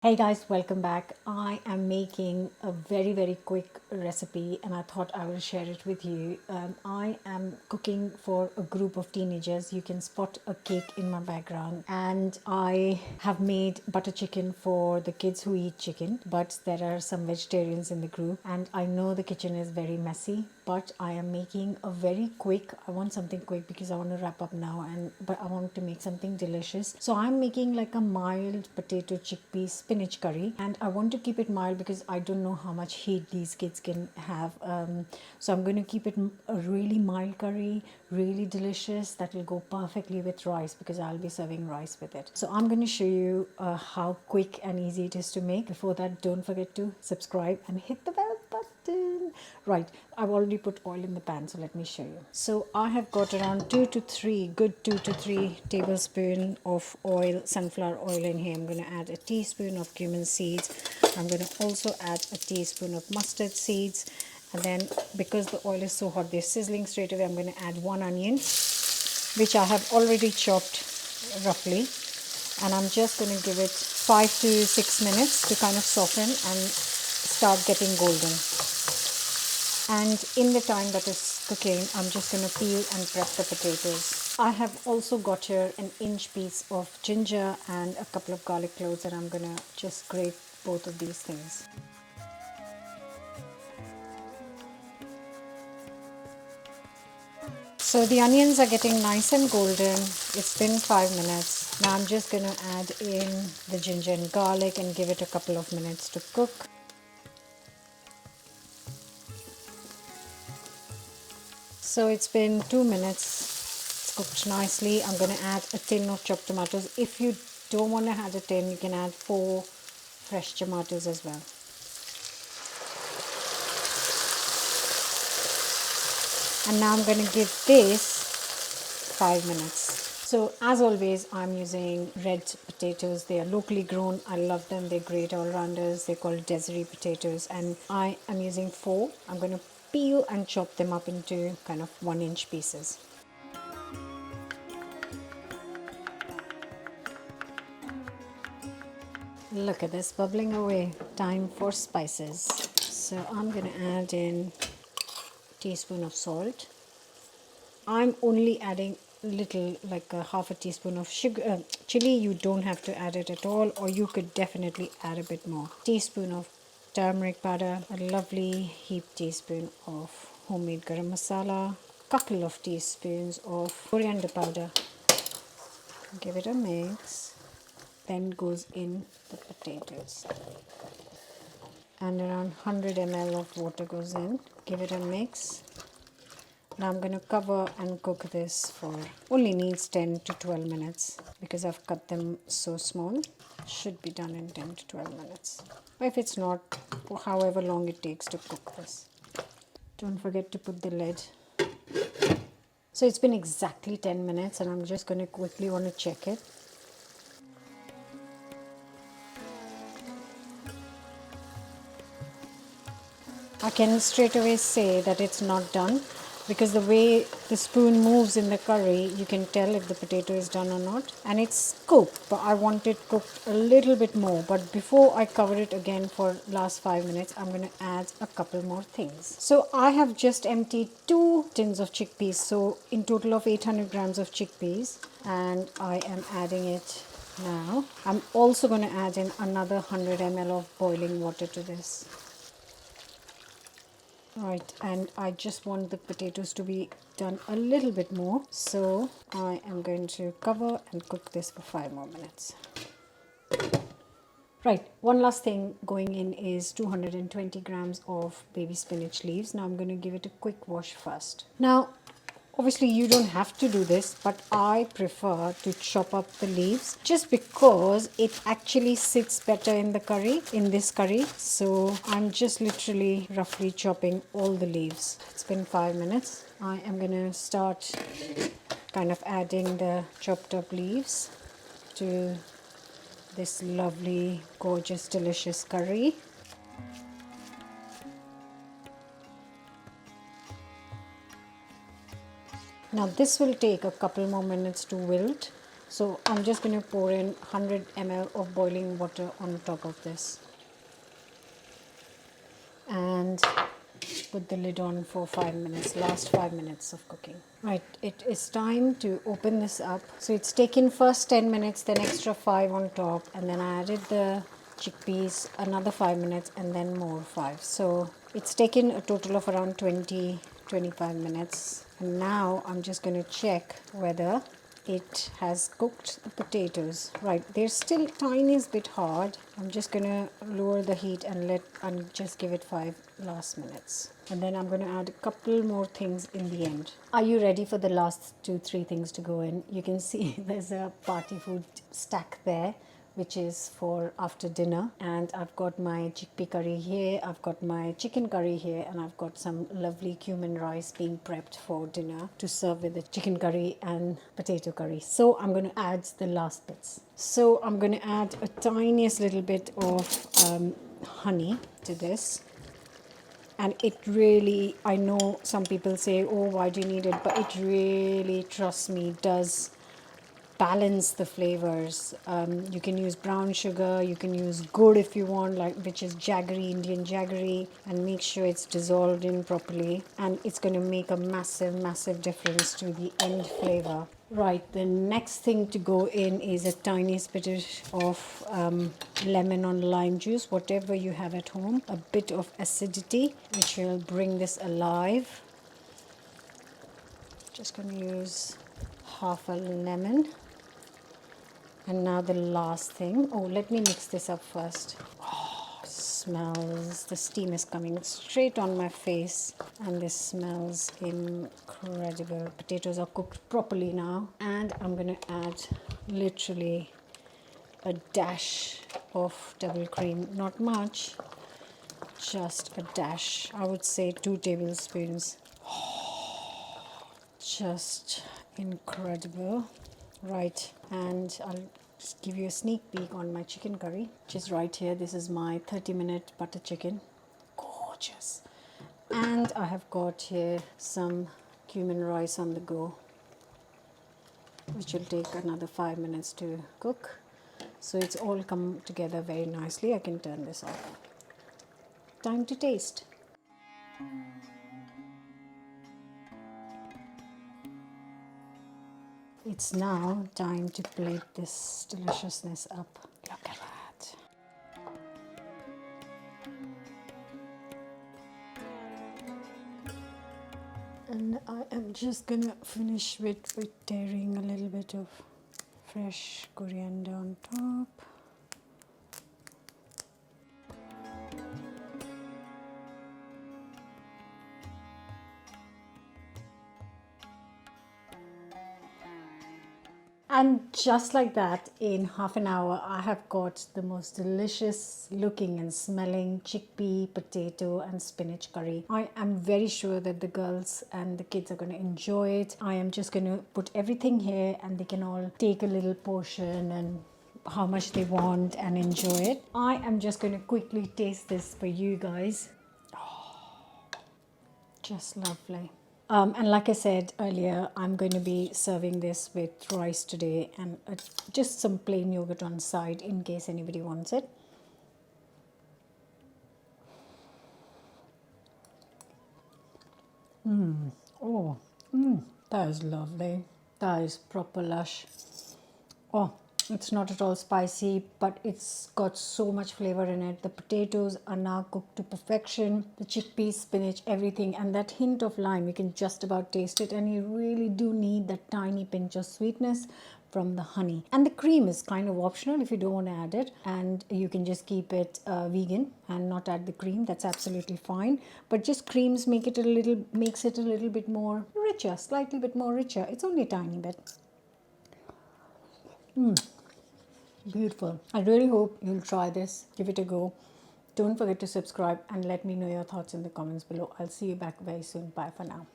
Hey guys, welcome back. I am making a very quick recipe and I thought I will share it with you. I am cooking for a group of teenagers. You can spot a cake in my background, and I have made butter chicken for the kids who eat chicken, but there are some vegetarians in the group and I know the kitchen is very messy, but I am making a very quick, I want something quick because I want to wrap up now, but I want to make something delicious. So I'm making like a mild potato chickpea spinach curry, and I want to keep it mild because I don't know how much heat these kids can have. So I'm going to keep it a really mild curry, really delicious, that will go perfectly with rice because I'll be serving rice with it. So I'm going to show you how quick and easy it is to make. Before that, don't forget to subscribe and hit the bell button. Right, I've already put oil in the pan, so let me show you. So I have got around 2 to 3 tablespoon of oil, sunflower oil in here. I'm going to add a teaspoon of cumin seeds. I'm going to also add a teaspoon of mustard seeds, and then because the oil is so hot they're sizzling straight away, I'm going to add 1 onion which I have already chopped roughly, and I'm just going to give it 5 to 6 minutes to kind of soften and start getting golden. And in the time that is cooking, I'm just going to peel and prep the potatoes. I have also got here an inch piece of ginger and a couple of garlic cloves, and I'm going to just grate both of these things. So the onions are getting nice and golden. It's been 5 minutes. Now I'm just going to add in the ginger and garlic and give it a couple of minutes to cook. So it's been 2 minutes. It's cooked nicely. I'm going to add a tin of chopped tomatoes. If you don't want to add a tin, you can add 4 fresh tomatoes as well. And now I'm going to give this 5 minutes. So as always, I'm using red potatoes. They are locally grown. I love them. They're great all-rounders. They're called Desiree potatoes, and I am using 4. I'm going to peel and chop them up into kind of 1-inch pieces. Look at this bubbling away. Time for spices. So I'm going to add in a teaspoon of salt. I'm only adding little, like a half a teaspoon of sugar, chili. You don't have to add it at all, or you could definitely add a bit more. Teaspoon of turmeric powder, a lovely heaped teaspoon of homemade garam masala, couple of teaspoons of coriander powder. Give it a mix. Then goes in the potatoes. And around 100 ml of water goes in. Give it a mix. Now I'm going to cover and cook this for, only needs 10 to 12 minutes because I've cut them so small. Should be done in 10 to 12 minutes. Or if it's not, however long it takes to cook this. Don't forget to put the lid. So it's been exactly 10 minutes and I'm just going to quickly want to check it. I can straight away say that it's not done because the way the spoon moves in the curry, you can tell if the potato is done or not. And it's cooked, but I want it cooked a little bit more. But before I cover it again for last 5 minutes, I'm going to add a couple more things. So I have just emptied 2 tins of chickpeas, so in total of 800 grams of chickpeas, and I am adding it now. I'm also going to add in another 100 ml of boiling water to this. Right, and I just want the potatoes to be done a little bit more, so I am going to cover and cook this for 5 more minutes. Right, one last thing going in is 220 grams of baby spinach leaves. Now I'm going to give it a quick wash first. Now, obviously you don't have to do this, but I prefer to chop up the leaves just because it actually sits better in the curry, in this curry. So I'm just literally roughly chopping all the leaves. It's been 5 minutes. I am going to start kind of adding the chopped up leaves to this lovely, gorgeous, delicious curry. Now this will take a couple more minutes to wilt, So I'm just going to pour in 100 ml of boiling water on top of this and put the lid on for 5 minutes, last 5 minutes of cooking. Right, it is time to open this up. So it's taken first 10 minutes, then extra 5 on top, and then I added the chickpeas, another 5 minutes, and then more 5. So it's taken a total of around 20-25 minutes. And now I'm just going to check whether it has cooked the potatoes. Right, they're still tiniest bit hard. I'm just going to lower the heat and just give it 5 last minutes. And then I'm going to add a couple more things in the end. Are you ready for the last 2-3 things to go in? You can see there's a party food stack there, which is for after dinner. And I've got my chickpea curry here, I've got my chicken curry here, and I've got some lovely cumin rice being prepped for dinner to serve with the chicken curry and potato curry. So I'm going to add the last bits. So I'm going to add a tiniest little bit of honey to this. And it really, I know some people say, oh, why do you need it? But it really, trust me, does balance the flavors. You can use brown sugar, you can use gur if you want, like, which is jaggery, Indian jaggery, and make sure it's dissolved in properly, and it's going to make a massive difference to the end flavor. Right, the next thing to go in is a tiny bit of lemon or lime juice, whatever you have at home, a bit of acidity which will bring this alive. Just going to use half a lemon. And now the last thing. Oh, let me mix this up first. Oh, smells. The steam is coming straight on my face. And this smells incredible. Potatoes are cooked properly now. And I'm going to add literally a dash of double cream. Not much. Just a dash. I would say 2 tablespoons. Just incredible. Right, and I'll just give you a sneak peek on my chicken curry, which is right here. This is my 30-minute butter chicken. Gorgeous. And I have got here some cumin rice on the go, which will take another 5 minutes to cook. So it's all come together very nicely. I can turn this off. Time to taste. It's now time to plate this deliciousness up. Look at that. And I am just gonna finish with tearing a little bit of fresh coriander on top. And just like that, in half an hour, I have got the most delicious looking and smelling chickpea, potato and spinach curry. I am very sure that the girls and the kids are going to enjoy it. I am just going to put everything here and they can all take a little portion and how much they want and enjoy it. I am just going to quickly taste this for you guys. Just lovely. And like I said earlier, I'm going to be serving this with rice today and just some plain yogurt on the side in case anybody wants it. That is lovely. That is proper lush. Oh, it's not at all spicy, but it's got so much flavor in it. The potatoes are now cooked to perfection. The chickpeas, spinach, everything, and that hint of lime, you can just about taste it, and you really do need that tiny pinch of sweetness from the honey. And the cream is kind of optional if you don't want to add it, and you can just keep it vegan and not add the cream. That's absolutely fine. But just creams makes it a little bit more richer, slightly bit more richer. It's only a tiny bit. Beautiful. I really hope you'll try this. Give it a go. Don't forget to subscribe and let me know your thoughts in the comments below. I'll see you back very soon. Bye for now.